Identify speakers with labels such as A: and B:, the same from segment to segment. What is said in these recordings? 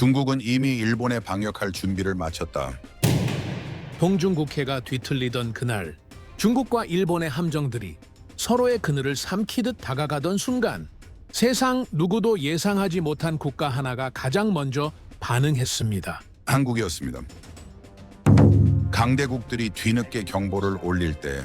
A: 중국은 이미 일본에 방역할 준비를 마쳤다.
B: 동중국해가 뒤틀리던 그날, 중국과 일본의 함정들이 서로의 그늘을 삼키듯 다가가던 순간, 세상 누구도 예상하지 못한 국가 하나가 가장 먼저 반응했습니다.
A: 한국이었습니다. 강대국들이 뒤늦게 경보를 올릴 때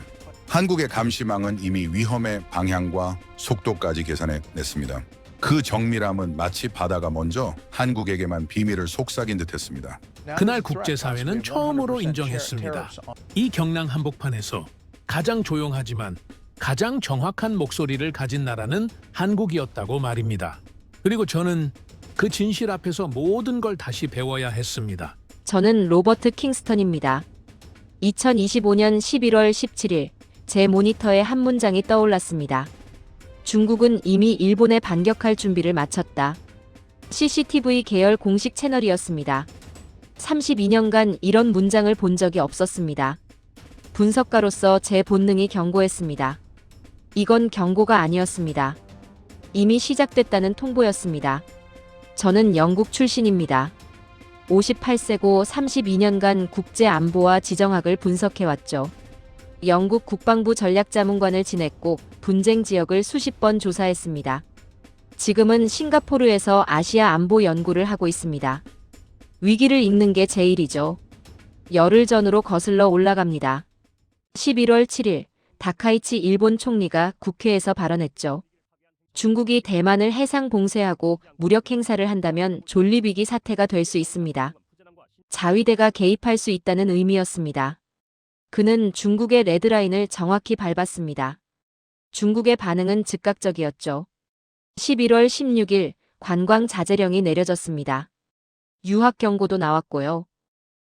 A: 한국의 감시망은 이미 위험의 방향과 속도까지 계산해냈습니다. 그 정밀함은 마치 바다가 먼저 한국에게만 비밀을 속삭인 듯했습니다.
B: 그날 국제사회는 처음으로 인정했습니다. 이 경랑 한복판에서 가장 조용하지만 가장 정확한 목소리를 가진 나라는 한국이었다고 말입니다. 그리고 저는 그 진실 앞에서 모든 걸 다시 배워야 했습니다.
C: 저는 로버트 킹스턴입니다. 2025년 11월 17일, 제 모니터에 한 문장이 떠올랐습니다. 중국은 이미 일본에 반격할 준비를 마쳤다. CCTV 계열 공식 채널이었습니다. 32년간 이런 문장을 본 적이 없었습니다. 분석가로서 제 본능이 경고했습니다. 이건 경고가 아니었습니다. 이미 시작됐다는 통보였습니다. 저는 영국 출신입니다. 58세고 32년간 국제 안보와 지정학을 분석해왔죠. 영국 국방부 전략자문관을 지냈고 분쟁 지역을 수십 번 조사했습니다. 지금은 싱가포르에서 아시아 안보 연구를 하고 있습니다. 위기를 읽는 게 제 일이죠. 열흘 전으로 거슬러 올라갑니다. 11월 7일, 다카이치 일본 총리가 국회에서 발언했죠. 중국이 대만을 해상 봉쇄하고 무력 행사를 한다면 존립위기 사태가 될 수 있습니다. 자위대가 개입할 수 있다는 의미였습니다. 그는 중국의 레드라인을 정확히 밟았습니다. 중국의 반응은 즉각적이었죠. 11월 16일 관광 자제령이 내려졌습니다. 유학 경고도 나왔고요.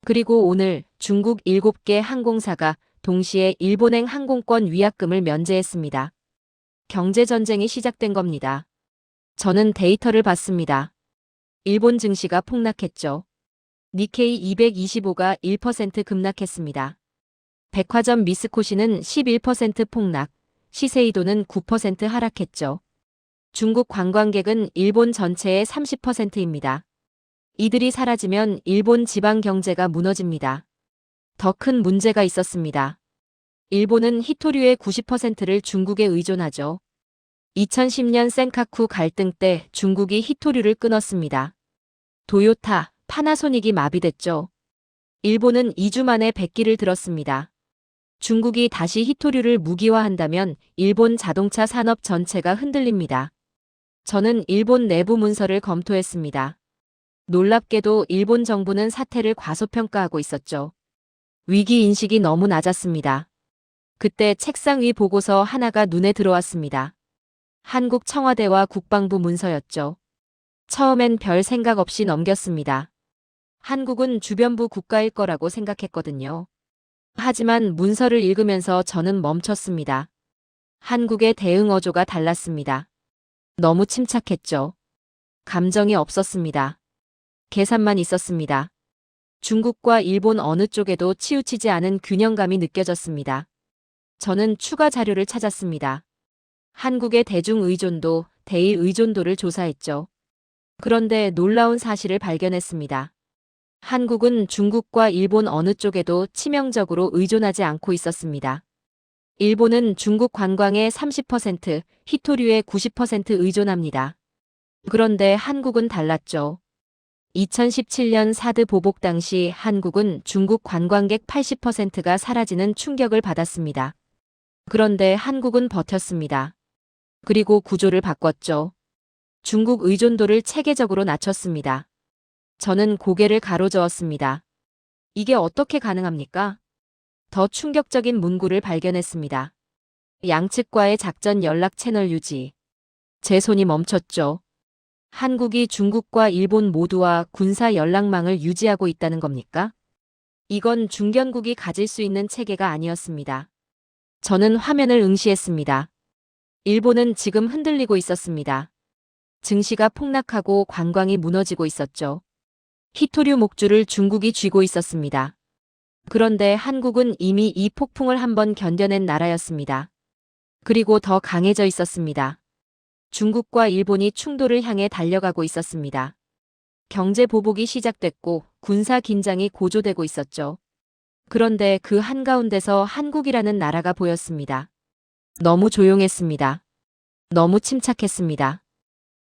C: 그리고 오늘 중국 7개 항공사가 동시에 일본행 항공권 위약금을 면제했습니다. 경제전쟁이 시작된 겁니다. 저는 데이터를 봤습니다. 일본 증시가 폭락했죠. 니케이 225가 1% 급락했습니다. 백화점 미스코시는 11% 폭락, 시세이도는 9% 하락했죠. 중국 관광객은 일본 전체의 30%입니다. 이들이 사라지면 일본 지방 경제가 무너집니다. 더 큰 문제가 있었습니다. 일본은 히토류의 90%를 중국에 의존하죠. 2010년 센카쿠 갈등 때 중국이 히토류를 끊었습니다. 도요타, 파나소닉이 마비됐죠. 일본은 2주 만에 백기를 들었습니다. 중국이 다시 히토류를 무기화한다면 일본 자동차 산업 전체가 흔들립니다. 저는 일본 내부 문서를 검토했습니다. 놀랍게도 일본 정부는 사태를 과소평가하고 있었죠. 위기 인식이 너무 낮았습니다. 그때 책상 위 보고서 하나가 눈에 들어왔습니다. 한국 청와대와 국방부 문서였죠. 처음엔 별 생각 없이 넘겼습니다. 한국은 주변부 국가일 거라고 생각했거든요. 하지만 문서를 읽으면서 저는 멈췄습니다. 한국의 대응 어조가 달랐습니다. 너무 침착했죠. 감정이 없었습니다. 계산만 있었습니다. 중국과 일본 어느 쪽에도 치우치지 않은 균형감이 느껴졌습니다. 저는 추가 자료를 찾았습니다. 한국의 대중 의존도, 대일 의존도를 조사했죠. 그런데 놀라운 사실을 발견했습니다. 한국은 중국과 일본 어느 쪽에도 치명적으로 의존하지 않고 있었습니다. 일본은 중국 관광의 30%, 히토류의 90% 의존합니다. 그런데 한국은 달랐죠. 2017년 사드 보복 당시 한국은 중국 관광객 80%가 사라지는 충격을 받았습니다. 그런데 한국은 버텼습니다. 그리고 구조를 바꿨죠. 중국 의존도를 체계적으로 낮췄습니다. 저는 고개를 가로저었습니다. 이게 어떻게 가능합니까? 더 충격적인 문구를 발견했습니다. 양측과의 작전 연락 채널 유지. 제 손이 멈췄죠. 한국이 중국과 일본 모두와 군사 연락망을 유지하고 있다는 겁니까? 이건 중견국이 가질 수 있는 체계가 아니었습니다. 저는 화면을 응시했습니다. 일본은 지금 흔들리고 있었습니다. 증시가 폭락하고 관광이 무너지고 있었죠. 히토류 목줄을 중국이 쥐고 있었습니다. 그런데 한국은 이미 이 폭풍을 한번 견뎌낸 나라였습니다. 그리고 더 강해져 있었습니다. 중국과 일본이 충돌을 향해 달려가고 있었습니다. 경제 보복이 시작됐고 군사 긴장이 고조되고 있었죠. 그런데 그 한가운데서 한국이라는 나라가 보였습니다. 너무 조용했습니다. 너무 침착했습니다.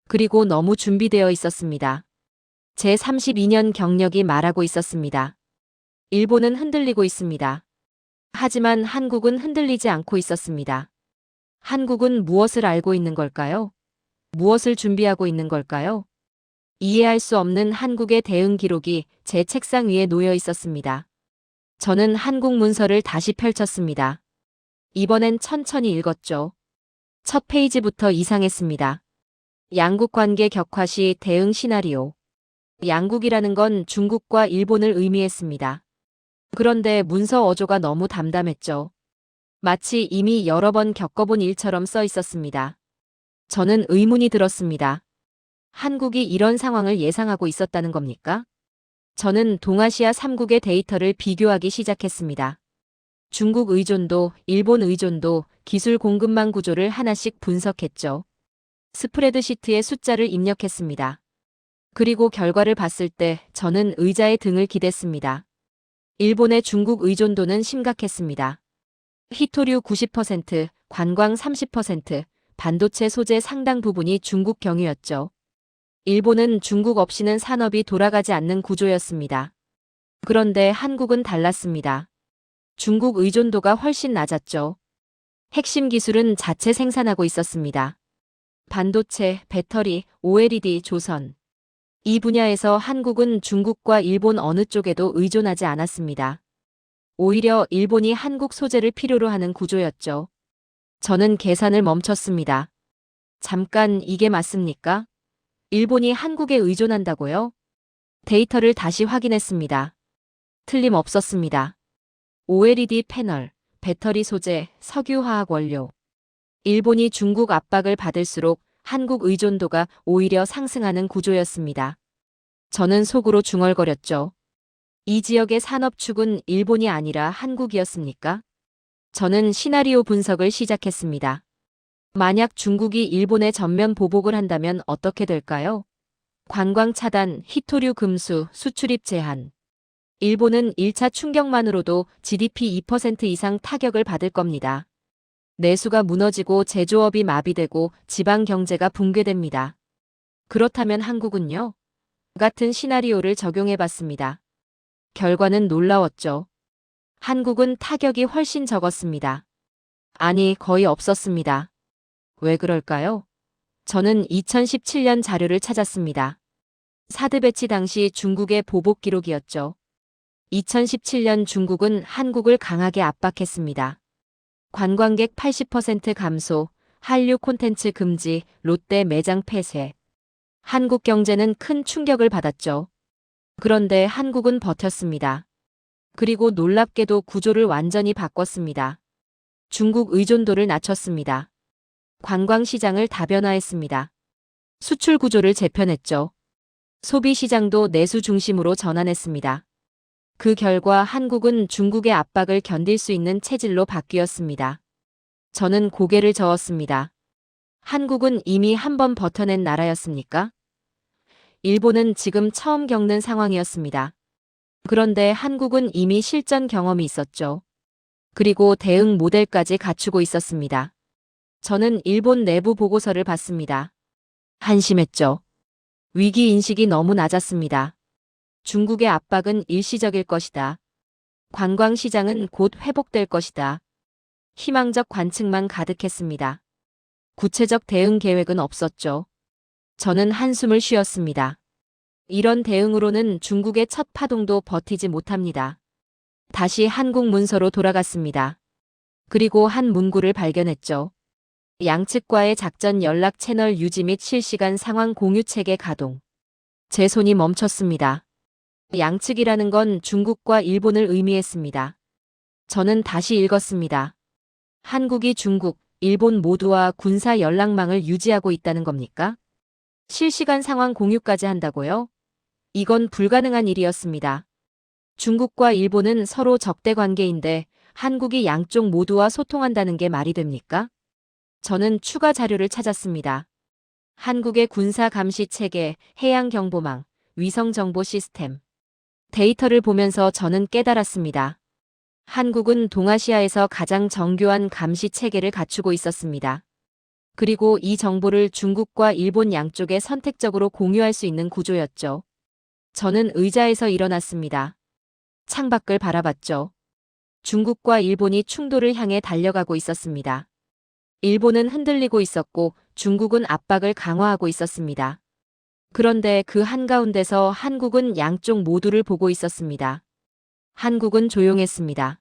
C: 그리고 너무 준비되어 있었습니다. 제32년 경력이 말하고 있었습니다. 일본은 흔들리고 있습니다. 하지만 한국은 흔들리지 않고 있었습니다. 한국은 무엇을 알고 있는 걸까요? 무엇을 준비하고 있는 걸까요? 이해할 수 없는 한국의 대응 기록이 제 책상 위에 놓여 있었습니다. 저는 한국 문서를 다시 펼쳤습니다. 이번엔 천천히 읽었죠. 첫 페이지부터 이상했습니다. 양국 관계 격화 시 대응 시나리오. 양국이라는 건 중국과 일본을 의미했습니다. 그런데 문서 어조가 너무 담담했죠. 마치 이미 여러 번 겪어본 일처럼 써 있었습니다. 저는 의문이 들었습니다. 한국이 이런 상황을 예상하고 있었다는 겁니까? 저는 동아시아 3국의 데이터를 비교하기 시작했습니다. 중국 의존도, 일본 의존도, 기술 공급망 구조를 하나씩 분석했죠. 스프레드시트에 숫자를 입력했습니다. 그리고 결과를 봤을 때 저는 의자에 등을 기댔습니다. 일본의 중국 의존도는 심각했습니다. 히토류 90%, 관광 30%, 반도체 소재 상당 부분이 중국 경유였죠. 일본은 중국 없이는 산업이 돌아가지 않는 구조였습니다. 그런데 한국은 달랐습니다. 중국 의존도가 훨씬 낮았죠. 핵심 기술은 자체 생산하고 있었습니다. 반도체, 배터리, OLED, 조선. 이 분야에서 한국은 중국과 일본 어느 쪽에도 의존하지 않았습니다. 오히려 일본이 한국 소재를 필요로 하는 구조였죠. 저는 계산을 멈췄습니다. 잠깐, 이게 맞습니까? 일본이 한국에 의존한다고요? 데이터를 다시 확인했습니다. 틀림없었습니다. OLED 패널, 배터리 소재, 석유화학 원료. 일본이 중국 압박을 받을수록 한국 의존도가 오히려 상승하는 구조였습니다. 저는 속으로 중얼거렸죠. 이 지역의 산업축은 일본이 아니라 한국이었습니까? 저는 시나리오 분석을 시작했습니다. 만약 중국이 일본에 전면 보복을 한다면 어떻게 될까요? 관광 차단, 히토류 금수, 수출입 제한. 일본은 1차 충격만으로도 GDP 2% 이상 타격을 받을 겁니다. 내수가 무너지고 제조업이 마비되고 지방 경제가 붕괴됩니다. 그렇다면 한국은요? 같은 시나리오를 적용해 봤습니다. 결과는 놀라웠죠. 한국은 타격이 훨씬 적었습니다. 아니, 거의 없었습니다. 왜 그럴까요? 저는 2017년 자료를 찾았습니다. 사드 배치 당시 중국의 보복 기록이었죠. 2017년 중국은 한국을 강하게 압박했습니다. 관광객 80% 감소, 한류 콘텐츠 금지, 롯데 매장 폐쇄. 한국 경제는 큰 충격을 받았죠. 그런데 한국은 버텼습니다. 그리고 놀랍게도 구조를 완전히 바꿨습니다. 중국 의존도를 낮췄습니다. 관광시장을 다변화했습니다. 수출 구조를 재편했죠. 소비시장도 내수 중심으로 전환했습니다. 그 결과 한국은 중국의 압박을 견딜 수 있는 체질로 바뀌었습니다. 저는 고개를 저었습니다. 한국은 이미 한 번 버텨낸 나라였습니까? 일본은 지금 처음 겪는 상황이었습니다. 그런데 한국은 이미 실전 경험이 있었죠. 그리고 대응 모델까지 갖추고 있었습니다. 저는 일본 내부 보고서를 봤습니다. 한심했죠. 위기 인식이 너무 낮았습니다. 중국의 압박은 일시적일 것이다. 관광시장은 곧 회복될 것이다. 희망적 관측만 가득했습니다. 구체적 대응 계획은 없었죠. 저는 한숨을 쉬었습니다. 이런 대응으로는 중국의 첫 파동도 버티지 못합니다. 다시 한국 문서로 돌아갔습니다. 그리고 한 문구를 발견했죠. 양측과의 작전 연락 채널 유지 및 실시간 상황 공유 체계 가동. 제 손이 멈췄습니다. 양측이라는 건 중국과 일본을 의미했습니다. 저는 다시 읽었습니다. 한국이 중국, 일본 모두와 군사 연락망을 유지하고 있다는 겁니까? 실시간 상황 공유까지 한다고요? 이건 불가능한 일이었습니다. 중국과 일본은 서로 적대 관계인데 한국이 양쪽 모두와 소통한다는 게 말이 됩니까? 저는 추가 자료를 찾았습니다. 한국의 군사 감시 체계, 해양 경보망, 위성 정보 시스템. 데이터를 보면서 저는 깨달았습니다. 한국은 동아시아에서 가장 정교한 감시 체계를 갖추고 있었습니다. 그리고 이 정보를 중국과 일본 양쪽에 선택적으로 공유할 수 있는 구조였죠. 저는 의자에서 일어났습니다. 창밖을 바라봤죠. 중국과 일본이 충돌을 향해 달려가고 있었습니다. 일본은 흔들리고 있었고 중국은 압박을 강화하고 있었습니다. 그런데 그 한가운데서 한국은 양쪽 모두를 보고 있었습니다. 한국은 조용했습니다.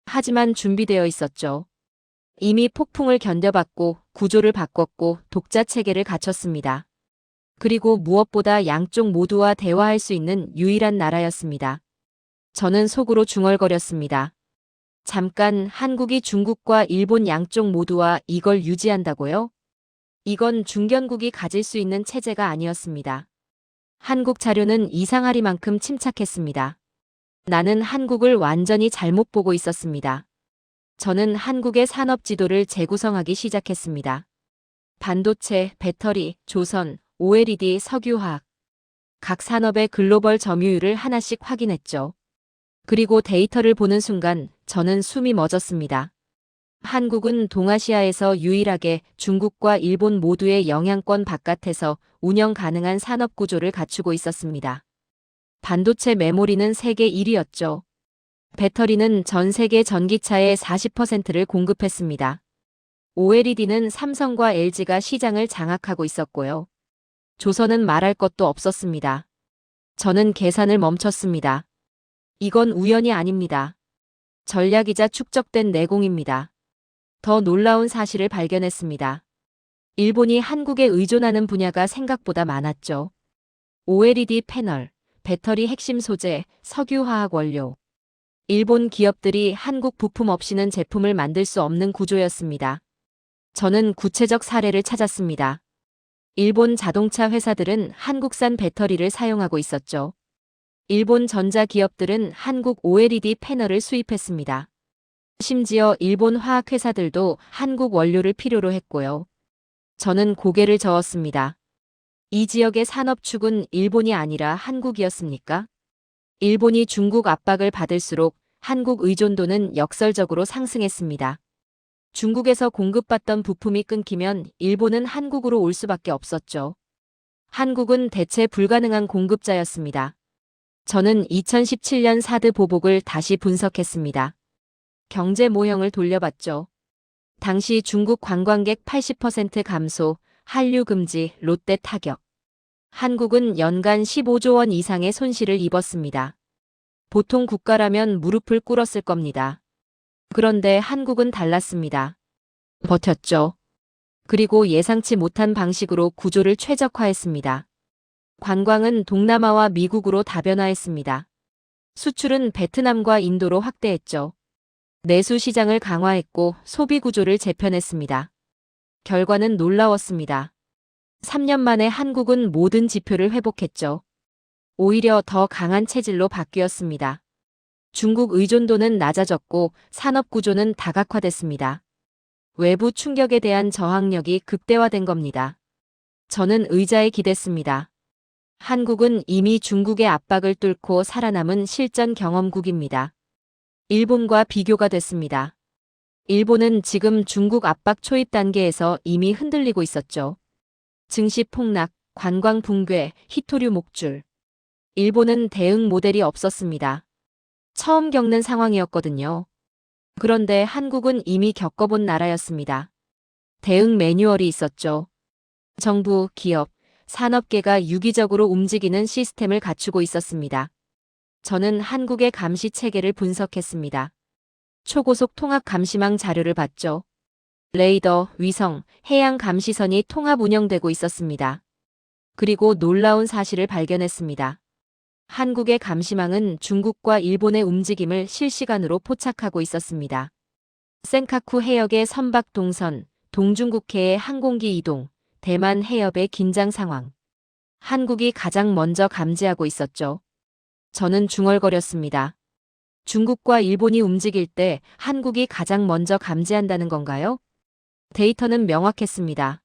C: 하지만 준비되어 있었죠. 이미 폭풍을 견뎌봤고 구조를 바꿨고 독자 체계를 갖췄습니다. 그리고 무엇보다 양쪽 모두와 대화할 수 있는 유일한 나라였습니다. 저는 속으로 중얼거렸습니다. 잠깐, 한국이 중국과 일본 양쪽 모두와 이걸 유지한다고요? 이건 중견국이 가질 수 있는 체제가 아니었습니다. 한국 자료는 이상하리만큼 침착했습니다. 나는 한국을 완전히 잘못 보고 있었습니다. 저는 한국의 산업 지도를 재구성하기 시작했습니다. 반도체, 배터리, 조선, OLED, 석유화학. 각 산업의 글로벌 점유율을 하나씩 확인했죠. 그리고 데이터를 보는 순간 저는 숨이 멎었습니다. 한국은 동아시아에서 유일하게 중국과 일본 모두의 영향권 바깥에서 운영 가능한 산업 구조를 갖추고 있었습니다. 반도체 메모리는 세계 1위였죠. 배터리는 전 세계 전기차의 40%를 공급했습니다. OLED는 삼성과 LG가 시장을 장악하고 있었고요. 조선은 말할 것도 없었습니다. 저는 계산을 멈췄습니다. 이건 우연이 아닙니다. 전략이자 축적된 내공입니다. 더 놀라운 사실을 발견했습니다. 일본이 한국에 의존하는 분야가 생각보다 많았죠. OLED 패널, 배터리 핵심 소재, 석유화학 원료. 일본 기업들이 한국 부품 없이는 제품을 만들 수 없는 구조였습니다. 저는 구체적 사례를 찾았습니다. 일본 자동차 회사들은 한국산 배터리를 사용하고 있었죠. 일본 전자 기업들은 한국 OLED 패널을 수입했습니다. 심지어 일본 화학 회사들도 한국 원료를 필요로 했고요. 저는 고개를 저었습니다. 이 지역의 산업축은 일본이 아니라 한국이었습니까? 일본이 중국 압박을 받을수록 한국 의존도는 역설적으로 상승했습니다. 중국에서 공급받던 부품이 끊기면 일본은 한국으로 올 수밖에 없었죠. 한국은 대체 불가능한 공급자였습니다. 저는 2017년 사드 보복을 다시 분석했습니다. 경제 모형을 돌려봤죠. 당시 중국 관광객 80% 감소, 한류 금지, 롯데 타격. 한국은 연간 15조 원 이상의 손실을 입었습니다. 보통 국가라면 무릎을 꿇었을 겁니다. 그런데 한국은 달랐습니다. 버텼죠. 그리고 예상치 못한 방식으로 구조를 최적화했습니다. 관광은 동남아와 미국으로 다변화했습니다. 수출은 베트남과 인도로 확대했죠. 내수 시장을 강화했고 소비 구조를 재편했습니다. 결과는 놀라웠습니다. 3년 만에 한국은 모든 지표를 회복했죠. 오히려 더 강한 체질로 바뀌었습니다. 중국 의존도는 낮아졌고 산업 구조는 다각화됐습니다. 외부 충격에 대한 저항력이 극대화된 겁니다. 저는 의자에 기댔습니다. 한국은 이미 중국의 압박을 뚫고 살아남은 실전 경험국입니다. 일본과 비교가 됐습니다. 일본은 지금 중국 압박 초입 단계에서 이미 흔들리고 있었죠. 증시 폭락, 관광 붕괴, 히토류 목줄. 일본은 대응 모델이 없었습니다. 처음 겪는 상황이었거든요. 그런데 한국은 이미 겪어본 나라였습니다. 대응 매뉴얼이 있었죠. 정부, 기업, 산업계가 유기적으로 움직이는 시스템을 갖추고 있었습니다. 저는 한국의 감시 체계를 분석했습니다. 초고속 통합 감시망 자료를 봤죠. 레이더, 위성, 해양 감시선이 통합 운영되고 있었습니다. 그리고 놀라운 사실을 발견했습니다. 한국의 감시망은 중국과 일본의 움직임을 실시간으로 포착하고 있었습니다. 센카쿠 해역의 선박 동선, 동중국해의 항공기 이동, 대만 해협의 긴장 상황. 한국이 가장 먼저 감지하고 있었죠. 저는 중얼거렸습니다. 중국과 일본이 움직일 때 한국이 가장 먼저 감지한다는 건가요? 데이터는 명확했습니다.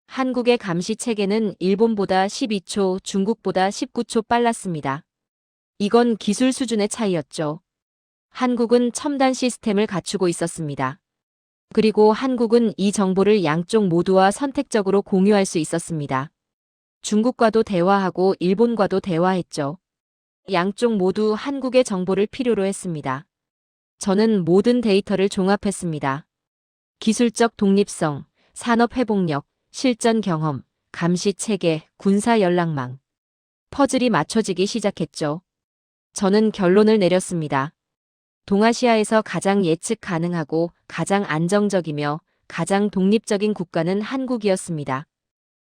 C: 한국의 감시 체계는 일본보다 12초, 중국보다 19초 빨랐습니다. 이건 기술 수준의 차이였죠. 한국은 첨단 시스템을 갖추고 있었습니다. 그리고 한국은 이 정보를 양쪽 모두와 선택적으로 공유할 수 있었습니다. 중국과도 대화하고 일본과도 대화했죠. 양쪽 모두 한국의 정보를 필요로 했습니다. 저는 모든 데이터를 종합했습니다. 기술적 독립성, 산업 회복력, 실전 경험, 감시 체계, 군사 연락망. 퍼즐이 맞춰지기 시작했죠. 저는 결론을 내렸습니다. 동아시아에서 가장 예측 가능하고 가장 안정적이며 가장 독립적인 국가는 한국이었습니다.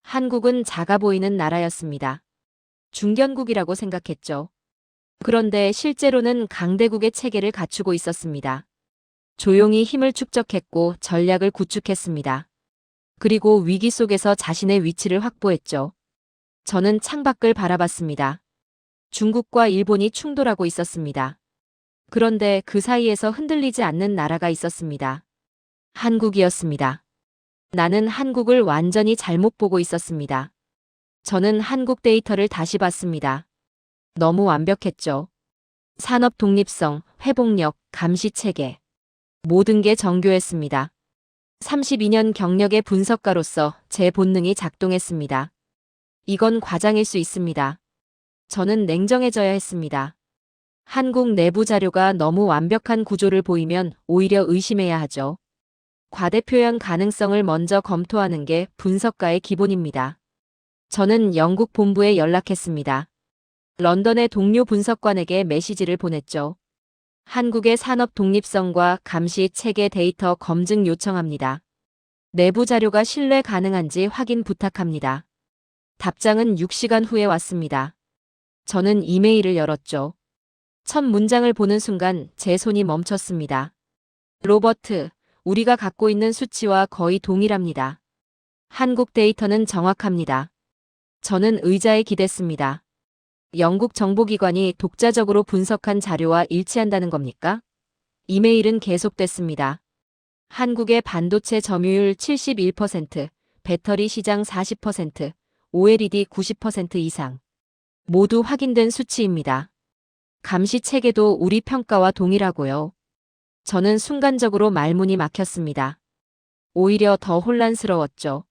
C: 한국은 작아 보이는 나라였습니다. 중견국이라고 생각했죠. 그런데 실제로는 강대국의 체계를 갖추고 있었습니다. 조용히 힘을 축적했고 전략을 구축했습니다. 그리고 위기 속에서 자신의 위치를 확보했죠. 저는 창밖을 바라봤습니다. 중국과 일본이 충돌하고 있었습니다. 그런데 그 사이에서 흔들리지 않는 나라가 있었습니다. 한국이었습니다. 나는 한국을 완전히 잘못 보고 있었습니다. 저는 한국 데이터를 다시 봤습니다. 너무 완벽했죠. 산업 독립성, 회복력, 감시 체계. 모든 게 정교했습니다. 32년 경력의 분석가로서 제 본능이 작동했습니다. 이건 과장일 수 있습니다. 저는 냉정해져야 했습니다. 한국 내부 자료가 너무 완벽한 구조를 보이면 오히려 의심해야 하죠. 과대표현 가능성을 먼저 검토하는 게 분석가의 기본입니다. 저는 영국 본부에 연락했습니다. 런던의 동료 분석관에게 메시지를 보냈죠. 한국의 산업 독립성과 감시 체계 데이터 검증 요청합니다. 내부 자료가 신뢰 가능한지 확인 부탁합니다. 답장은 6시간 후에 왔습니다. 저는 이메일을 열었죠. 첫 문장을 보는 순간 제 손이 멈췄습니다. 로버트, 우리가 갖고 있는 수치와 거의 동일합니다. 한국 데이터는 정확합니다. 저는 의자에 기댔습니다. 영국 정보기관이 독자적으로 분석한 자료와 일치한다는 겁니까? 이메일은 계속됐습니다. 한국의 반도체 점유율 71%, 배터리 시장 40%, OLED 90% 이상. 모두 확인된 수치입니다. 감시 체계도 우리 평가와 동일하고요. 저는 순간적으로 말문이 막혔습니다. 오히려 더 혼란스러웠죠.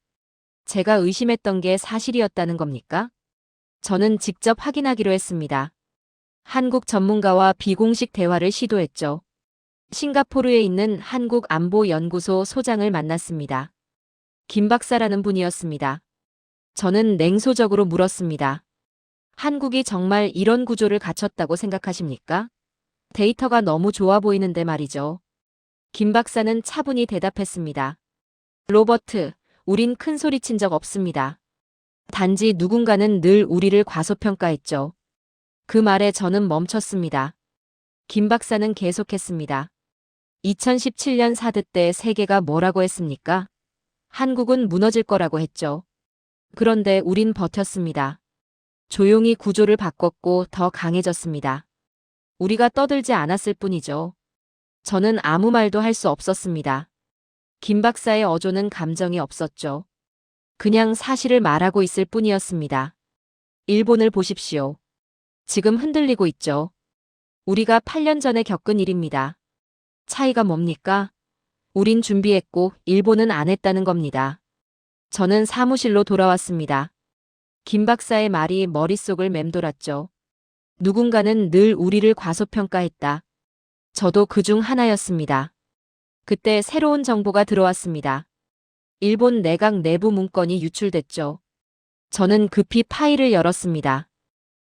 C: 제가 의심했던 게 사실이었다는 겁니까? 저는 직접 확인하기로 했습니다. 한국 전문가와 비공식 대화를 시도했죠. 싱가포르에 있는 한국안보연구소 소장을 만났습니다. 김 박사라는 분이었습니다. 저는 냉소적으로 물었습니다. 한국이 정말 이런 구조를 갖췄다고 생각하십니까? 데이터가 너무 좋아 보이는데 말이죠. 김 박사는 차분히 대답했습니다. 로버트, 우린 큰 소리 친 적 없습니다. 단지 누군가는 늘 우리를 과소평가했죠. 그 말에 저는 멈췄습니다. 김 박사는 계속했습니다. 2017년 사드 때 세계가 뭐라고 했습니까? 한국은 무너질 거라고 했죠. 그런데 우린 버텼습니다. 조용히 구조를 바꿨고 더 강해졌습니다. 우리가 떠들지 않았을 뿐이죠. 저는 아무 말도 할 수 없었습니다. 김 박사의 어조는 감정이 없었죠. 그냥 사실을 말하고 있을 뿐이었습니다. 일본을 보십시오. 지금 흔들리고 있죠. 우리가 8년 전에 겪은 일입니다. 차이가 뭡니까? 우린 준비했고 일본은 안 했다는 겁니다. 저는 사무실로 돌아왔습니다. 김 박사의 말이 머릿속을 맴돌았죠. 누군가는 늘 우리를 과소평가했다. 저도 그중 하나였습니다. 그때 새로운 정보가 들어왔습니다. 일본 내각 내부 문건이 유출됐죠. 저는 급히 파일을 열었습니다.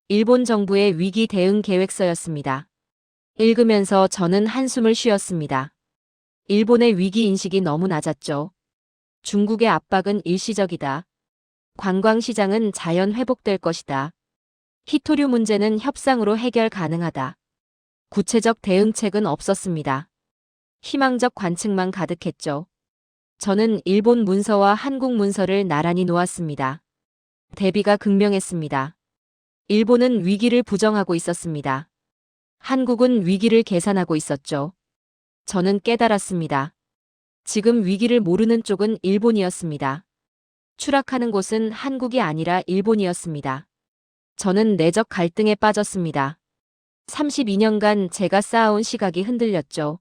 C: 일본 정부의 위기 대응 계획서였습니다. 읽으면서 저는 한숨을 쉬었습니다. 일본의 위기 인식이 너무 낮았죠. 중국의 압박은 일시적이다. 관광시장은 자연 회복될 것이다. 히토류 문제는 협상으로 해결 가능하다. 구체적 대응책은 없었습니다. 희망적 관측만 가득했죠. 저는 일본 문서와 한국 문서를 나란히 놓았습니다. 대비가 극명했습니다. 일본은 위기를 부정하고 있었습니다. 한국은 위기를 계산하고 있었죠. 저는 깨달았습니다. 지금 위기를 모르는 쪽은 일본이었습니다. 추락하는 곳은 한국이 아니라 일본이었습니다. 저는 내적 갈등에 빠졌습니다. 32년간 제가 쌓아온 시각이 흔들렸죠.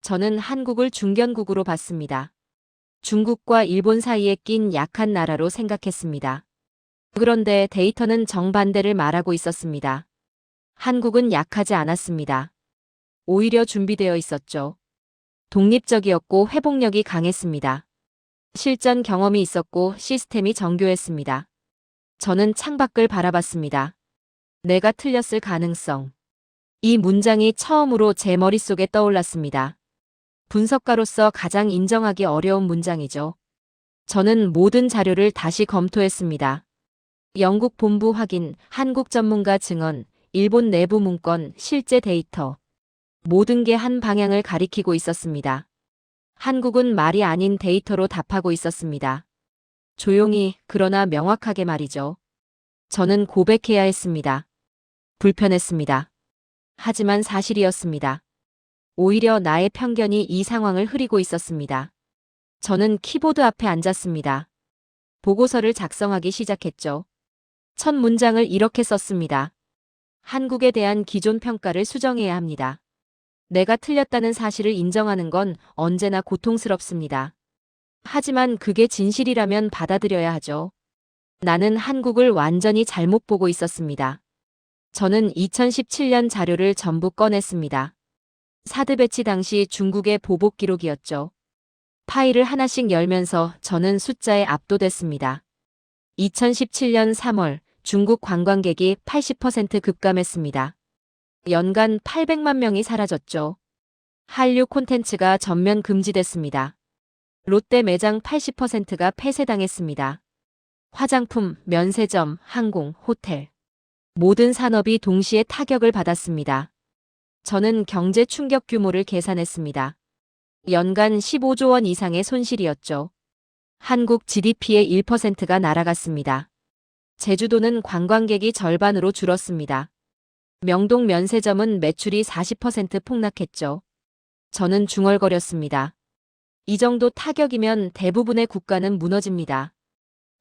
C: 저는 한국을 중견국으로 봤습니다. 중국과 일본 사이에 낀 약한 나라로 생각했습니다. 그런데 데이터는 정반대를 말하고 있었습니다. 한국은 약하지 않았습니다. 오히려 준비되어 있었죠. 독립적이었고 회복력이 강했습니다. 실전 경험이 있었고 시스템이 정교했습니다. 저는 창밖을 바라봤습니다. 내가 틀렸을 가능성. 이 문장이 처음으로 제 머릿속에 떠올랐습니다. 분석가로서 가장 인정하기 어려운 문장이죠. 저는 모든 자료를 다시 검토했습니다. 영국 본부 확인, 한국 전문가 증언, 일본 내부 문건, 실제 데이터. 모든 게 한 방향을 가리키고 있었습니다. 한국은 말이 아닌 데이터로 답하고 있었습니다. 조용히, 그러나 명확하게 말이죠. 저는 고백해야 했습니다. 불편했습니다. 하지만 사실이었습니다. 오히려 나의 편견이 이 상황을 흐리고 있었습니다. 저는 키보드 앞에 앉았습니다. 보고서를 작성하기 시작했죠. 첫 문장을 이렇게 썼습니다. 한국에 대한 기존 평가를 수정해야 합니다. 내가 틀렸다는 사실을 인정하는 건 언제나 고통스럽습니다. 하지만 그게 진실이라면 받아들여야 하죠. 나는 한국을 완전히 잘못 보고 있었습니다. 저는 2017년 자료를 전부 꺼냈습니다. 사드 배치 당시 중국의 보복 기록이었죠. 파일을 하나씩 열면서 저는 숫자에 압도됐습니다. 2017년 3월 중국 관광객이 80% 급감했습니다. 연간 800만 명이 사라졌죠. 한류 콘텐츠가 전면 금지됐습니다. 롯데 매장 80%가 폐쇄당했습니다. 화장품, 면세점, 항공, 호텔. 모든 산업이 동시에 타격을 받았습니다. 저는 경제 충격 규모를 계산했습니다. 연간 15조 원 이상의 손실이었죠. 한국 GDP의 1%가 날아갔습니다. 제주도는 관광객이 절반으로 줄었습니다. 명동 면세점은 매출이 40% 폭락했죠. 저는 중얼거렸습니다. 이 정도 타격이면 대부분의 국가는 무너집니다.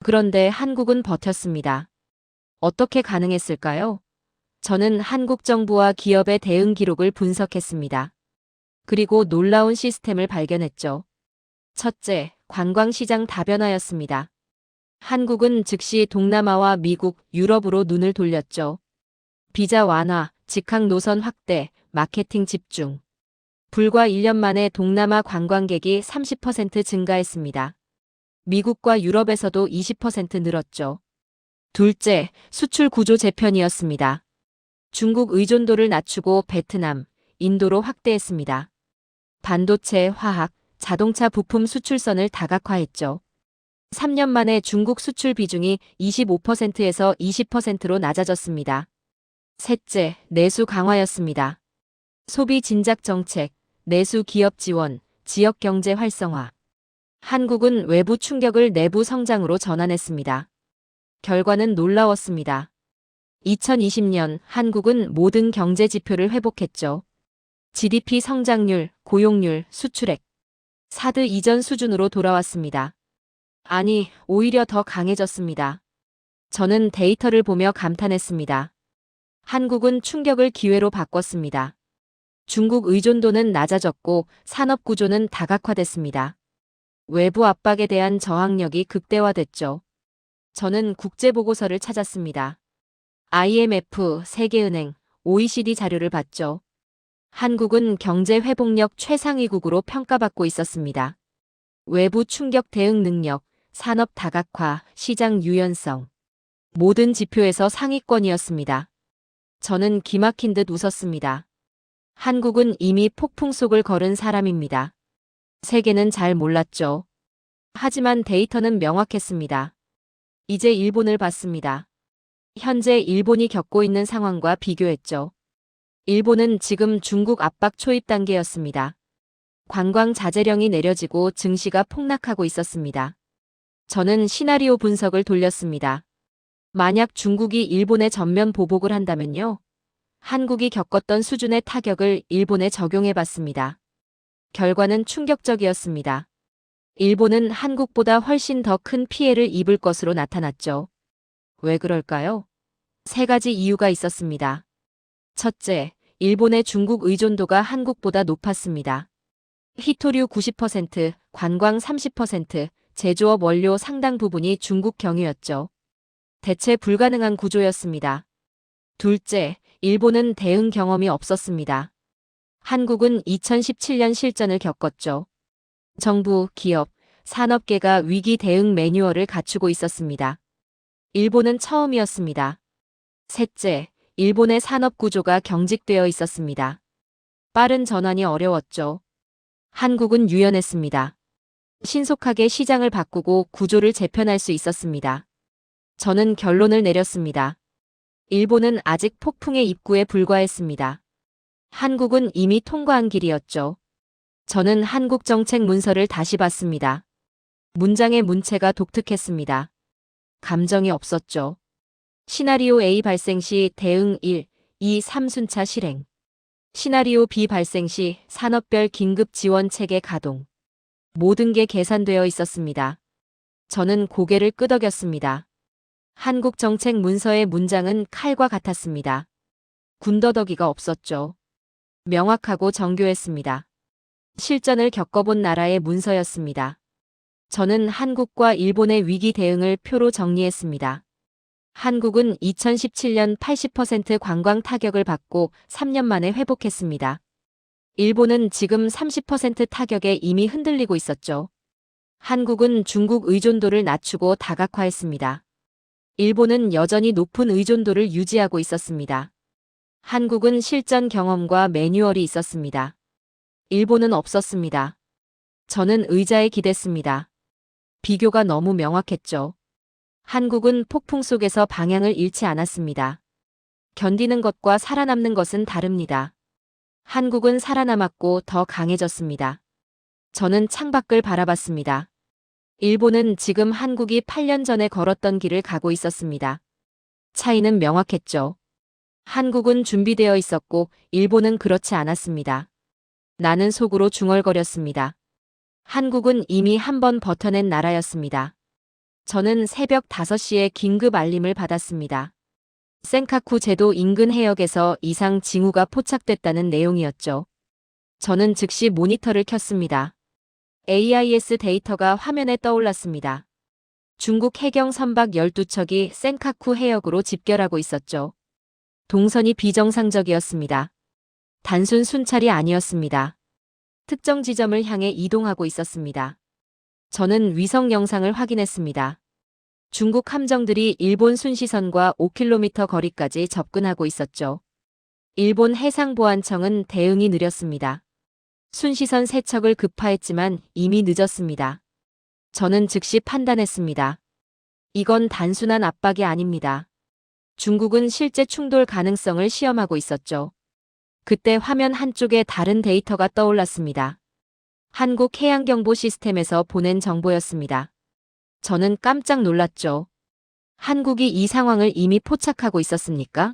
C: 그런데 한국은 버텼습니다. 어떻게 가능했을까요? 저는 한국 정부와 기업의 대응 기록을 분석했습니다. 그리고 놀라운 시스템을 발견했죠. 첫째, 관광시장 다변화였습니다. 한국은 즉시 동남아와 미국, 유럽으로 눈을 돌렸죠. 비자 완화, 직항 노선 확대, 마케팅 집중. 불과 1년 만에 동남아 관광객이 30% 증가했습니다. 미국과 유럽에서도 20% 늘었죠. 둘째, 수출 구조 재편이었습니다. 중국 의존도를 낮추고 베트남, 인도로 확대했습니다. 반도체, 화학, 자동차 부품 수출선을 다각화했죠. 3년 만에 중국 수출 비중이 25%에서 20%로 낮아졌습니다. 셋째, 내수 강화였습니다. 소비 진작 정책, 내수 기업 지원, 지역 경제 활성화. 한국은 외부 충격을 내부 성장으로 전환했습니다. 결과는 놀라웠습니다. 2020년 한국은 모든 경제 지표를 회복했죠. GDP 성장률, 고용률, 수출액. 사드 이전 수준으로 돌아왔습니다. 아니, 오히려 더 강해졌습니다. 저는 데이터를 보며 감탄했습니다. 한국은 충격을 기회로 바꿨습니다. 중국 의존도는 낮아졌고 산업 구조는 다각화됐습니다. 외부 압박에 대한 저항력이 극대화됐죠. 저는 국제보고서를 찾았습니다. IMF, 세계은행, OECD 자료를 봤죠. 한국은 경제 회복력 최상위국으로 평가받고 있었습니다. 외부 충격 대응 능력, 산업 다각화, 시장 유연성. 모든 지표에서 상위권이었습니다. 저는 기막힌 듯 웃었습니다. 한국은 이미 폭풍 속을 걸은 사람입니다. 세계는 잘 몰랐죠. 하지만 데이터는 명확했습니다. 이제 일본을 봤습니다. 현재 일본이 겪고 있는 상황과 비교했죠. 일본은 지금 중국 압박 초입 단계였습니다. 관광 자제령이 내려지고 증시가 폭락하고 있었습니다. 저는 시나리오 분석을 돌렸습니다. 만약 중국이 일본에 전면 보복을 한다면요. 한국이 겪었던 수준의 타격을 일본에 적용해 봤습니다. 결과는 충격적이었습니다. 일본은 한국보다 훨씬 더 큰 피해를 입을 것으로 나타났죠. 왜 그럴까요? 세 가지 이유가 있었습니다. 첫째, 일본의 중국 의존도가 한국보다 높았습니다. 희토류 90%, 관광 30%, 제조업 원료 상당 부분이 중국 경유였죠. 대체 불가능한 구조였습니다. 둘째, 일본은 대응 경험이 없었습니다. 한국은 2017년 실전을 겪었죠. 정부, 기업, 산업계가 위기 대응 매뉴얼을 갖추고 있었습니다. 일본은 처음이었습니다. 셋째, 일본의 산업 구조가 경직되어 있었습니다. 빠른 전환이 어려웠죠. 한국은 유연했습니다. 신속하게 시장을 바꾸고 구조를 재편할 수 있었습니다. 저는 결론을 내렸습니다. 일본은 아직 폭풍의 입구에 불과했습니다. 한국은 이미 통과한 길이었죠. 저는 한국 정책 문서를 다시 봤습니다. 문장의 문체가 독특했습니다. 감정이 없었죠. 시나리오 A 발생 시 대응 1, 2, 3순차 실행. 시나리오 B 발생 시 산업별 긴급 지원 체계 가동. 모든 게 계산되어 있었습니다. 저는 고개를 끄덕였습니다. 한국 정책 문서의 문장은 칼과 같았습니다. 군더더기가 없었죠. 명확하고 정교했습니다. 실전을 겪어본 나라의 문서였습니다. 저는 한국과 일본의 위기 대응을 표로 정리했습니다. 한국은 2017년 80% 관광 타격을 받고 3년 만에 회복했습니다. 일본은 지금 30% 타격에 이미 흔들리고 있었죠. 한국은 중국 의존도를 낮추고 다각화했습니다. 일본은 여전히 높은 의존도를 유지하고 있었습니다. 한국은 실전 경험과 매뉴얼이 있었습니다. 일본은 없었습니다. 저는 의자에 기댔습니다. 비교가 너무 명확했죠. 한국은 폭풍 속에서 방향을 잃지 않았습니다. 견디는 것과 살아남는 것은 다릅니다. 한국은 살아남았고 더 강해졌습니다. 저는 창밖을 바라봤습니다. 일본은 지금 한국이 8년 전에 걸었던 길을 가고 있었습니다. 차이는 명확했죠. 한국은 준비되어 있었고 일본은 그렇지 않았습니다. 나는 속으로 중얼거렸습니다. 한국은 이미 한 번 버텨낸 나라였습니다. 저는 새벽 5시에 긴급 알림을 받았습니다. 센카쿠 제도 인근 해역에서 이상 징후가 포착됐다는 내용이었죠. 저는 즉시 모니터를 켰습니다. AIS 데이터가 화면에 떠올랐습니다. 중국 해경 선박 12척이 센카쿠 해역으로 집결하고 있었죠. 동선이 비정상적이었습니다. 단순 순찰이 아니었습니다. 특정 지점을 향해 이동하고 있었습니다. 저는 위성 영상을 확인했습니다. 중국 함정들이 일본 순시선과 5km 거리까지 접근하고 있었죠. 일본 해상보안청은 대응이 느렸습니다. 순시선 3척을 급파했지만 이미 늦었습니다. 저는 즉시 판단했습니다. 이건 단순한 압박이 아닙니다. 중국은 실제 충돌 가능성을 시험하고 있었죠. 그때 화면 한쪽에 다른 데이터가 떠올랐습니다. 한국 해양경보 시스템에서 보낸 정보였습니다. 저는 깜짝 놀랐죠. 한국이 이 상황을 이미 포착하고 있었습니까?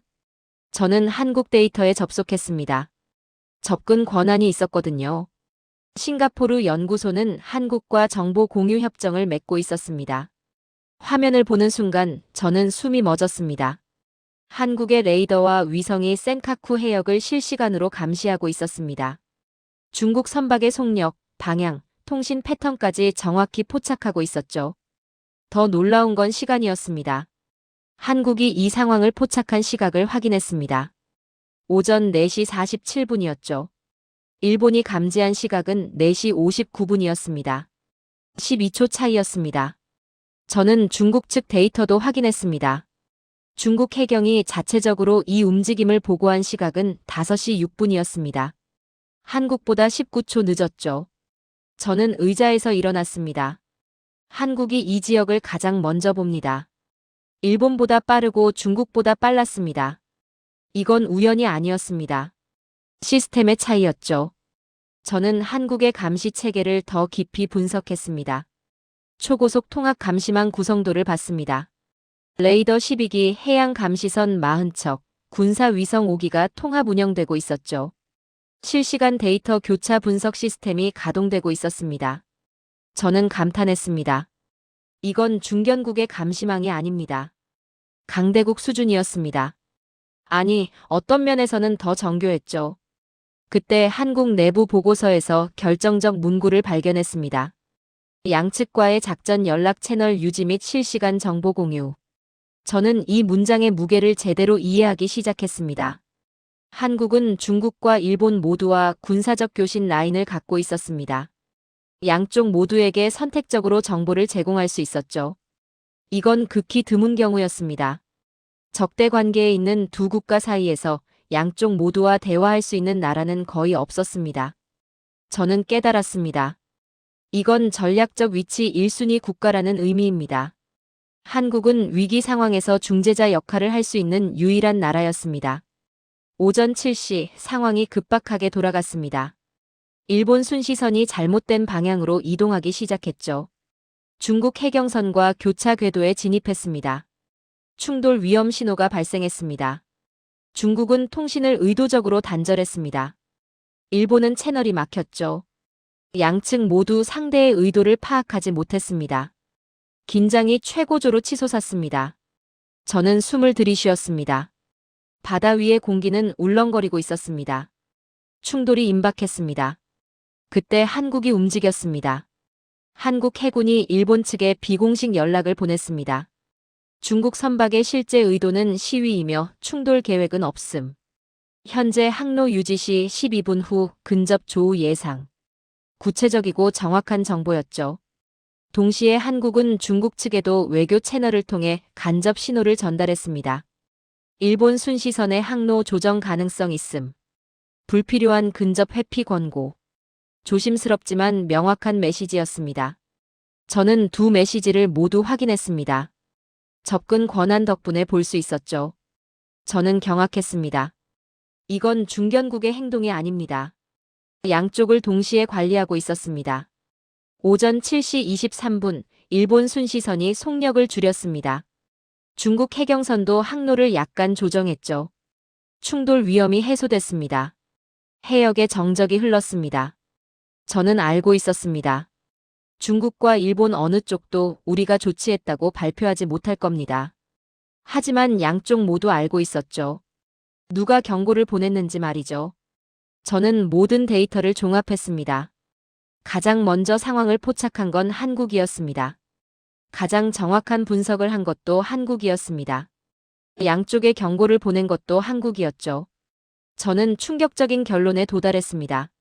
C: 저는 한국 데이터에 접속했습니다. 접근 권한이 있었거든요. 싱가포르 연구소는 한국과 정보 공유 협정을 맺고 있었습니다. 화면을 보는 순간 저는 숨이 멎었습니다. 한국의 레이더와 위성이 센카쿠 해역을 실시간으로 감시하고 있었습니다. 중국 선박의 속력, 방향, 통신 패턴까지 정확히 포착하고 있었죠. 더 놀라운 건 시간이었습니다. 한국이 이 상황을 포착한 시각을 확인했습니다. 오전 4시 47분이었죠. 일본이 감지한 시각은 4시 59분이었습니다. 12초 차이였습니다. 저는 중국 측 데이터도 확인했습니다. 중국 해경이 자체적으로 이 움직임을 보고한 시각은 5시 6분이었습니다. 한국보다 19초 늦었죠. 저는 의자에서 일어났습니다. 한국이 이 지역을 가장 먼저 봅니다. 일본보다 빠르고 중국보다 빨랐습니다. 이건 우연이 아니었습니다. 시스템의 차이였죠. 저는 한국의 감시 체계를 더 깊이 분석했습니다. 초고속 통합 감시망 구성도를 봤습니다. 레이더 12기, 해양 감시선 40척, 군사 위성 5기가 통합 운영되고 있었죠. 실시간 데이터 교차 분석 시스템이 가동되고 있었습니다. 저는 감탄했습니다. 이건 중견국의 감시망이 아닙니다. 강대국 수준이었습니다. 아니, 어떤 면에서는 더 정교했죠. 그때 한국 내부 보고서에서 결정적 문구를 발견했습니다. 양측과의 작전 연락 채널 유지 및 실시간 정보 공유. 저는 이 문장의 무게를 제대로 이해하기 시작했습니다. 한국은 중국과 일본 모두와 군사적 교신 라인을 갖고 있었습니다. 양쪽 모두에게 선택적으로 정보를 제공할 수 있었죠. 이건 극히 드문 경우였습니다. 적대 관계에 있는 두 국가 사이에서 양쪽 모두와 대화할 수 있는 나라는 거의 없었습니다. 저는 깨달았습니다. 이건 전략적 위치 1순위 국가라는 의미입니다. 한국은 위기 상황에서 중재자 역할을 할 수 있는 유일한 나라였습니다. 오전 7시 상황이 급박하게 돌아갔습니다. 일본 순시선이 잘못된 방향으로 이동하기 시작했죠. 중국 해경선과 교차 궤도에 진입했습니다. 충돌 위험 신호가 발생했습니다. 중국은 통신을 의도적으로 단절했습니다. 일본은 채널이 막혔죠. 양측 모두 상대의 의도를 파악하지 못했습니다. 긴장이 최고조로 치솟았습니다. 저는 숨을 들이쉬었습니다. 바다 위의 공기는 울렁거리고 있었습니다. 충돌이 임박했습니다. 그때 한국이 움직였습니다. 한국 해군이 일본 측에 비공식 연락을 보냈습니다. 중국 선박의 실제 의도는 시위이며 충돌 계획은 없음. 현재 항로 유지 시 12분 후 근접 조우 예상. 구체적이고 정확한 정보였죠. 동시에 한국은 중국 측에도 외교 채널을 통해 간접 신호를 전달했습니다. 일본 순시선의 항로 조정 가능성 있음. 불필요한 근접 회피 권고. 조심스럽지만 명확한 메시지였습니다. 저는 두 메시지를 모두 확인했습니다. 접근 권한 덕분에 볼 수 있었죠. 저는 경악했습니다. 이건 중견국의 행동이 아닙니다. 양쪽을 동시에 관리하고 있었습니다. 오전 7시 23분 일본 순시선이 속력을 줄였습니다. 중국 해경선도 항로를 약간 조정했죠. 충돌 위험이 해소됐습니다. 해역에 정적이 흘렀습니다. 저는 알고 있었습니다. 중국과 일본 어느 쪽도 우리가 조치했다고 발표하지 못할 겁니다. 하지만 양쪽 모두 알고 있었죠. 누가 경고를 보냈는지 말이죠. 저는 모든 데이터를 종합했습니다. 가장 먼저 상황을 포착한 건 한국이었습니다. 가장 정확한 분석을 한 것도 한국이었습니다. 양쪽에 경고를 보낸 것도 한국이었죠. 저는 충격적인 결론에 도달했습니다.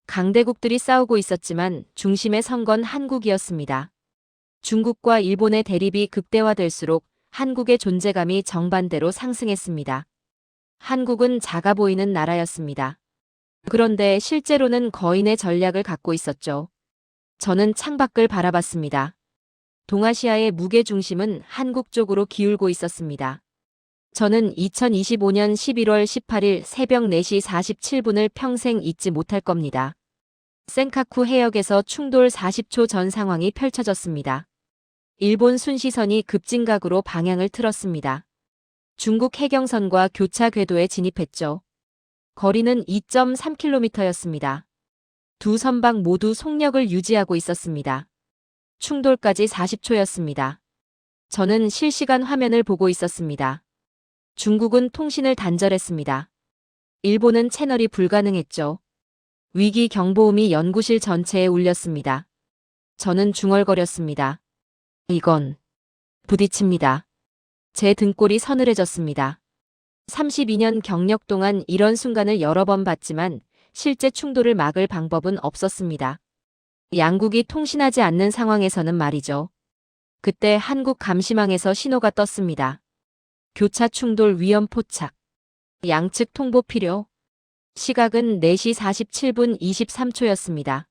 C: 강대국들이 싸우고 있었지만 중심에 선 건 한국이었습니다. 중국과 일본의 대립이 극대화될수록 한국의 존재감이 정반대로 상승했습니다. 한국은 작아 보이는 나라였습니다. 그런데 실제로는 거인의 전략을 갖고 있었죠. 저는 창밖을 바라봤습니다. 동아시아의 무게중심은 한국 쪽으로 기울고 있었습니다. 저는 2025년 11월 18일 새벽 4시 47분을 평생 잊지 못할 겁니다. 센카쿠 해역에서 충돌 40초 전 상황이 펼쳐졌습니다. 일본 순시선이 급진각으로 방향을 틀었습니다. 중국 해경선과 교차 궤도에 진입했죠. 거리는 2.3km였습니다. 두 선박 모두 속력을 유지하고 있었습니다. 충돌까지 40초였습니다. 저는 실시간 화면을 보고 있었습니다. 중국은 통신을 단절했습니다. 일본은 채널이 불가능했죠. 위기 경보음이 연구실 전체에 울렸습니다. 저는 중얼거렸습니다. 이건 부딪힙니다. 제 등골이 서늘해졌습니다. 32년 경력 동안 이런 순간을 여러 번 봤지만 실제 충돌을 막을 방법은 없었습니다. 양국이 통신하지 않는 상황에서는 말이죠. 그때 한국 감시망에서 신호가 떴습니다. 교차 충돌 위험 포착. 양측 통보 필요. 시각은 4시 47분 23초였습니다.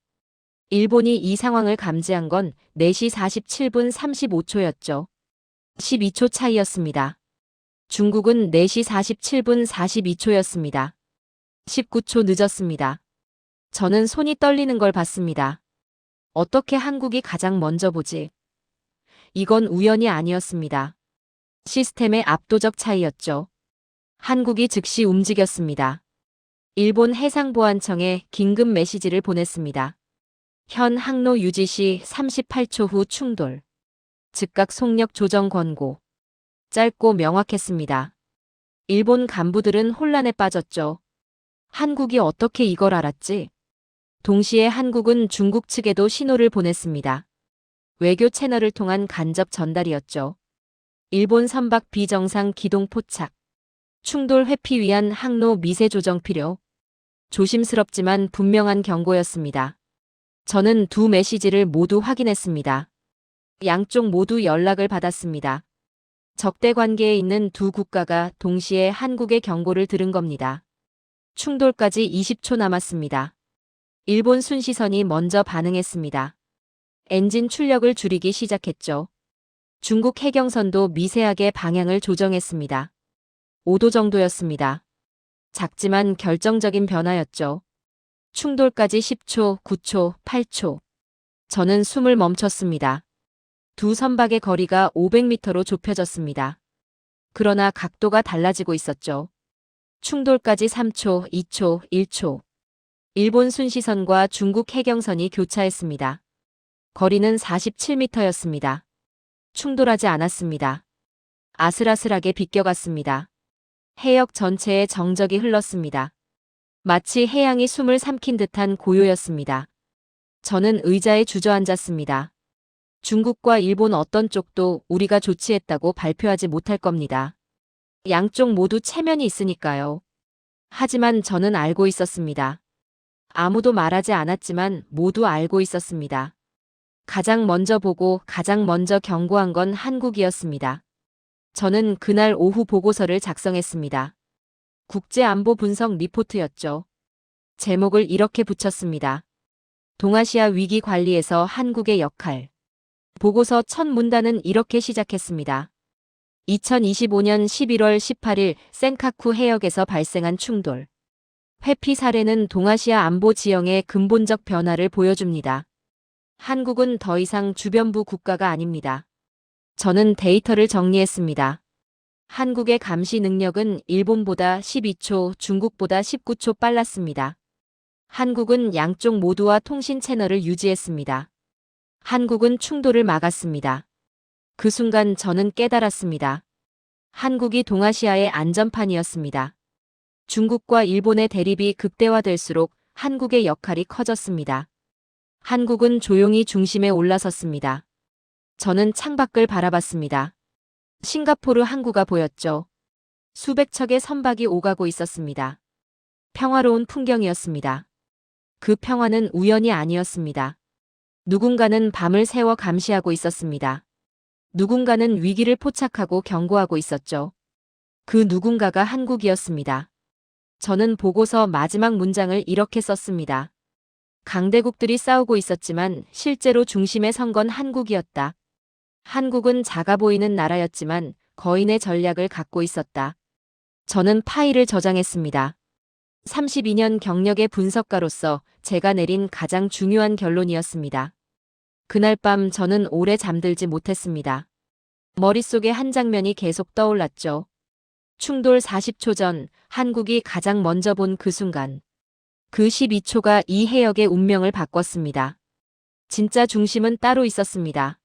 C: 일본이 이 상황을 감지한 건 4시 47분 35초였죠. 12초 차이였습니다. 중국은 4시 47분 42초였습니다. 19초 늦었습니다. 저는 손이 떨리는 걸 봤습니다. 어떻게 한국이 가장 먼저 보지? 이건 우연이 아니었습니다. 시스템의 압도적 차이였죠. 한국이 즉시 움직였습니다. 일본 해상보안청에 긴급 메시지를 보냈습니다. 현 항로 유지 시 38초 후 충돌. 즉각 속력 조정 권고. 짧고 명확했습니다. 일본 간부들은 혼란에 빠졌죠. 한국이 어떻게 이걸 알았지? 동시에 한국은 중국 측에도 신호를 보냈습니다. 외교 채널을 통한 간접 전달이었죠. 일본 선박 비정상 기동 포착. 충돌 회피 위한 항로 미세 조정 필요. 조심스럽지만 분명한 경고였습니다. 저는 두 메시지를 모두 확인했습니다. 양쪽 모두 연락을 받았습니다. 적대 관계에 있는 두 국가가 동시에 한국의 경고를 들은 겁니다. 충돌까지 20초 남았습니다. 일본 순시선이 먼저 반응했습니다. 엔진 출력을 줄이기 시작했죠. 중국 해경선도 미세하게 방향을 조정했습니다. 5도 정도였습니다. 작지만 결정적인 변화였죠. 충돌까지 10초, 9초, 8초. 저는 숨을 멈췄습니다. 두 선박의 거리가 500m로 좁혀졌습니다. 그러나 각도가 달라지고 있었죠. 충돌까지 3초, 2초, 1초. 일본 순시선과 중국 해경선이 교차했습니다. 거리는 47m였습니다. 충돌하지 않았습니다. 아슬아슬하게 비껴갔습니다. 해역 전체에 정적이 흘렀습니다. 마치 해양이 숨을 삼킨 듯한 고요였습니다. 저는 의자에 주저앉았습니다. 중국과 일본 어떤 쪽도 우리가 조치했다고 발표하지 못할 겁니다. 양쪽 모두 체면이 있으니까요. 하지만 저는 알고 있었습니다. 아무도 말하지 않았지만 모두 알고 있었습니다. 가장 먼저 보고 가장 먼저 경고한 건 한국이었습니다. 저는 그날 오후 보고서를 작성했습니다. 국제안보 분석 리포트였죠. 제목을 이렇게 붙였습니다. 동아시아 위기 관리에서 한국의 역할. 보고서 첫 문단은 이렇게 시작했습니다. 2025년 11월 18일 센카쿠 해역에서 발생한 충돌. 회피 사례는 동아시아 안보 지형의 근본적 변화를 보여줍니다. 한국은 더 이상 주변부 국가가 아닙니다. 저는 데이터를 정리했습니다. 한국의 감시 능력은 일본보다 12초, 중국보다 19초 빨랐습니다. 한국은 양쪽 모두와 통신 채널을 유지했습니다. 한국은 충돌을 막았습니다. 그 순간 저는 깨달았습니다. 한국이 동아시아의 안전판이었습니다. 중국과 일본의 대립이 극대화될수록 한국의 역할이 커졌습니다. 한국은 조용히 중심에 올라섰습니다. 저는 창밖을 바라봤습니다. 싱가포르 항구가 보였죠. 수백 척의 선박이 오가고 있었습니다. 평화로운 풍경이었습니다. 그 평화는 우연이 아니었습니다. 누군가는 밤을 새워 감시하고 있었습니다. 누군가는 위기를 포착하고 경고하고 있었죠. 그 누군가가 한국이었습니다. 저는 보고서 마지막 문장을 이렇게 썼습니다. 강대국들이 싸우고 있었지만 실제로 중심에 선 건 한국이었다. 한국은 작아 보이는 나라였지만 거인의 전략을 갖고 있었다. 저는 파일을 저장했습니다. 32년 경력의 분석가로서 제가 내린 가장 중요한 결론이었습니다. 그날 밤 저는 오래 잠들지 못했습니다. 머릿속에 한 장면이 계속 떠올랐죠. 충돌 40초 전 한국이 가장 먼저 본 그 순간. 그 12초가 이 해역의 운명을 바꿨습니다. 진짜 중심은 따로 있었습니다.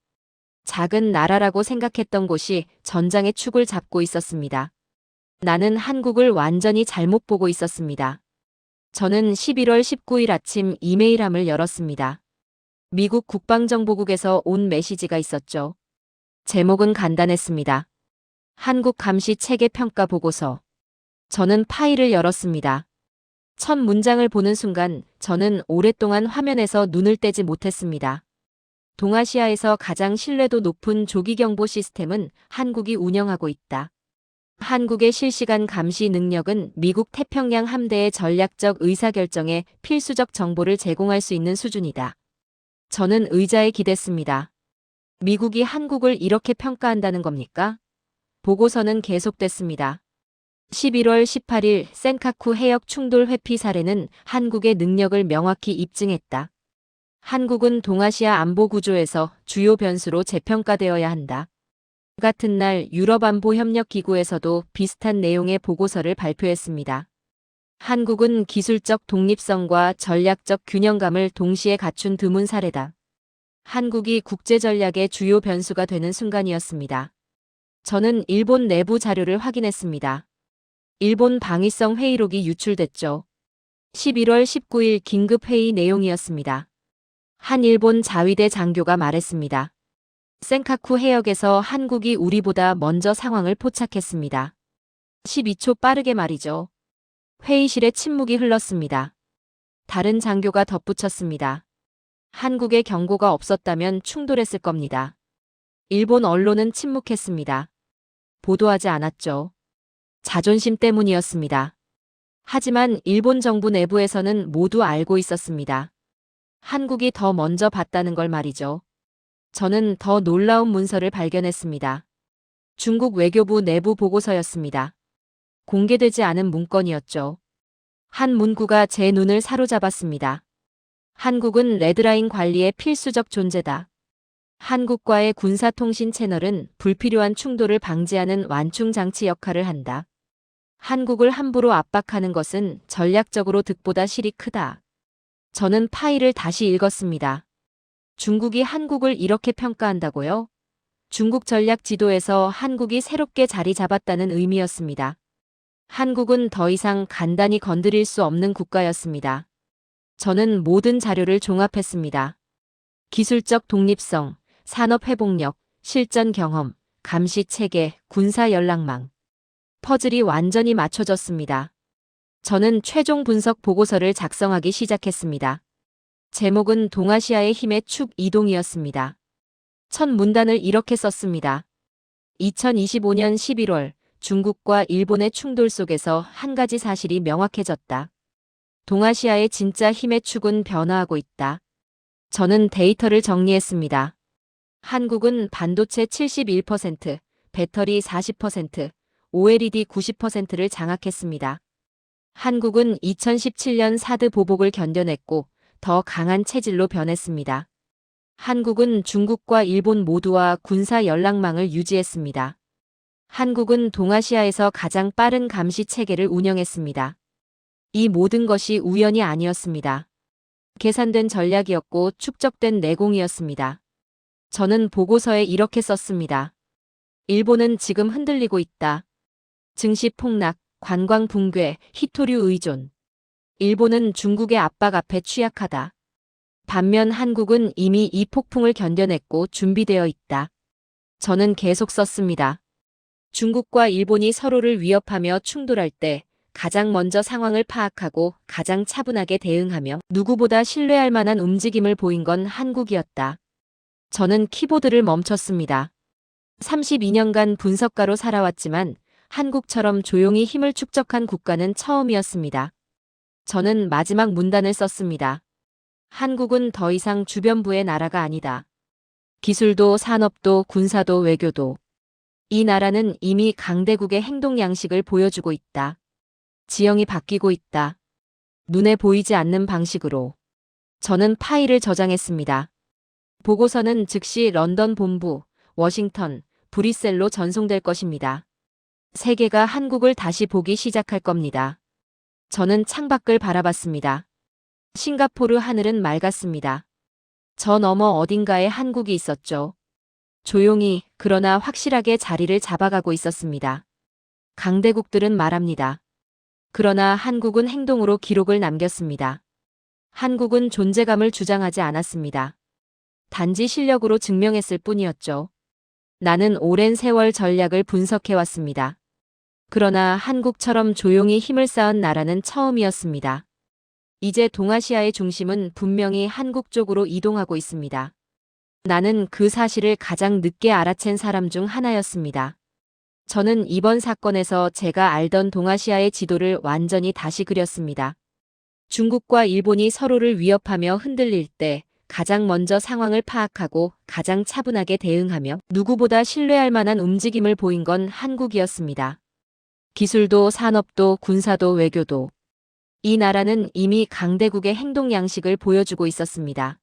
C: 작은 나라라고 생각했던 곳이 전장의 축을 잡고 있었습니다. 나는 한국을 완전히 잘못 보고 있었습니다. 저는 11월 19일 아침 이메일함을 열었습니다. 미국 국방정보국에서 온 메시지가 있었죠. 제목은 간단했습니다. 한국 감시 체계 평가 보고서. 저는 파일을 열었습니다. 첫 문장을 보는 순간 저는 오랫동안 화면에서 눈을 떼지 못했습니다. 동아시아에서 가장 신뢰도 높은 조기경보 시스템은 한국이 운영하고 있다. 한국의 실시간 감시 능력은 미국 태평양 함대의 전략적 의사결정에 필수적 정보를 제공할 수 있는 수준이다. 저는 의자에 기댔습니다. 미국이 한국을 이렇게 평가한다는 겁니까? 보고서는 계속됐습니다. 11월 18일 센카쿠 해역 충돌 회피 사례는 한국의 능력을 명확히 입증했다. 한국은 동아시아 안보 구조에서 주요 변수로 재평가되어야 한다. 같은 날 유럽안보협력기구에서도 비슷한 내용의 보고서를 발표했습니다. 한국은 기술적 독립성과 전략적 균형감을 동시에 갖춘 드문 사례다. 한국이 국제 전략의 주요 변수가 되는 순간이었습니다. 저는 일본 내부 자료를 확인했습니다. 일본 방위성 회의록이 유출됐죠. 11월 19일 긴급회의 내용이었습니다. 한 일본 자위대 장교가 말했습니다. 센카쿠 해역에서 한국이 우리보다 먼저 상황을 포착했습니다. 12초 빠르게 말이죠. 회의실에 침묵이 흘렀습니다. 다른 장교가 덧붙였습니다. 한국에 경고가 없었다면 충돌했을 겁니다. 일본 언론은 침묵했습니다. 보도하지 않았죠. 자존심 때문이었습니다. 하지만 일본 정부 내부에서는 모두 알고 있었습니다. 한국이 더 먼저 봤다는 걸 말이죠. 저는 더 놀라운 문서를 발견했습니다. 중국 외교부 내부 보고서였습니다. 공개되지 않은 문건이었죠. 한 문구가 제 눈을 사로잡았습니다. 한국은 레드라인 관리의 필수적 존재다. 한국과의 군사통신 채널은 불필요한 충돌을 방지하는 완충장치 역할을 한다. 한국을 함부로 압박하는 것은 전략적으로 득보다 실이 크다. 저는 파일을 다시 읽었습니다. 중국이 한국을 이렇게 평가한다고요? 중국 전략 지도에서 한국이 새롭게 자리 잡았다는 의미였습니다. 한국은 더 이상 간단히 건드릴 수 없는 국가였습니다. 저는 모든 자료를 종합했습니다. 기술적 독립성, 산업 회복력, 실전 경험, 감시 체계, 군사 연락망. 퍼즐이 완전히 맞춰졌습니다. 저는 최종 분석 보고서를 작성하기 시작했습니다. 제목은 동아시아의 힘의 축 이동이었습니다. 첫 문단을 이렇게 썼습니다. 2025년 11월 중국과 일본의 충돌 속에서 한 가지 사실이 명확해졌다. 동아시아의 진짜 힘의 축은 변화하고 있다. 저는 데이터를 정리했습니다. 한국은 반도체 71%, 배터리 40%, OLED 90%를 장악했습니다. 한국은 2017년 사드 보복을 견뎌냈고 더 강한 체질로 변했습니다. 한국은 중국과 일본 모두와 군사 연락망을 유지했습니다. 한국은 동아시아에서 가장 빠른 감시 체계를 운영했습니다. 이 모든 것이 우연이 아니었습니다. 계산된 전략이었고 축적된 내공이었습니다. 저는 보고서에 이렇게 썼습니다. 일본은 지금 흔들리고 있다. 증시 폭락, 관광 붕괴, 히토류 의존. 일본은 중국의 압박 앞에 취약하다. 반면 한국은 이미 이 폭풍을 견뎌냈고 준비되어 있다. 저는 계속 썼습니다. 중국과 일본이 서로를 위협하며 충돌할 때 가장 먼저 상황을 파악하고 가장 차분하게 대응하며 누구보다 신뢰할 만한 움직임을 보인 건 한국이었다. 저는 키보드를 멈췄습니다. 32년간 분석가로 살아왔지만 한국처럼 조용히 힘을 축적한 국가는 처음이었습니다. 저는 마지막 문단을 썼습니다. 한국은 더 이상 주변부의 나라가 아니다. 기술도 산업도 군사도 외교도. 이 나라는 이미 강대국의 행동 양식을 보여주고 있다. 지형이 바뀌고 있다. 눈에 보이지 않는 방식으로. 저는 파일을 저장했습니다. 보고서는 즉시 런던 본부, 워싱턴, 브뤼셀로 전송될 것입니다. 세계가 한국을 다시 보기 시작할 겁니다. 저는 창밖을 바라봤습니다. 싱가포르 하늘은 맑았습니다. 저 너머 어딘가에 한국이 있었죠. 조용히 그러나 확실하게 자리를 잡아가고 있었습니다. 강대국들은 말합니다. 그러나 한국은 행동으로 기록을 남겼습니다. 한국은 존재감을 주장하지 않았습니다. 단지 실력으로 증명했을 뿐이었죠. 나는 오랜 세월 전략을 분석해왔습니다. 그러나 한국처럼 조용히 힘을 쌓은 나라는 처음이었습니다. 이제 동아시아의 중심은 분명히 한국 쪽으로 이동하고 있습니다. 나는 그 사실을 가장 늦게 알아챈 사람 중 하나였습니다. 저는 이번 사건에서 제가 알던 동아시아의 지도를 완전히 다시 그렸습니다. 중국과 일본이 서로를 위협하며 흔들릴 때 가장 먼저 상황을 파악하고 가장 차분하게 대응하며 누구보다 신뢰할 만한 움직임을 보인 건 한국이었습니다. 기술도 산업도 군사도 외교도. 이 나라는 이미 강대국의 행동 양식을 보여주고 있었습니다.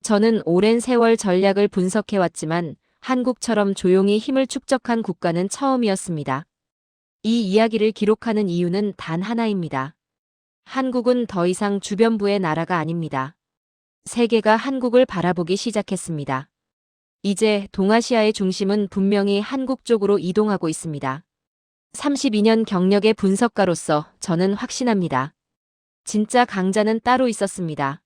C: 저는 오랜 세월 전략을 분석해왔지만 한국처럼 조용히 힘을 축적한 국가는 처음이었습니다. 이 이야기를 기록하는 이유는 단 하나입니다. 한국은 더 이상 주변부의 나라가 아닙니다. 세계가 한국을 바라보기 시작했습니다. 이제 동아시아의 중심은 분명히 한국 쪽으로 이동하고 있습니다. 32년 경력의 분석가로서 저는 확신합니다. 진짜 강자는 따로 있었습니다.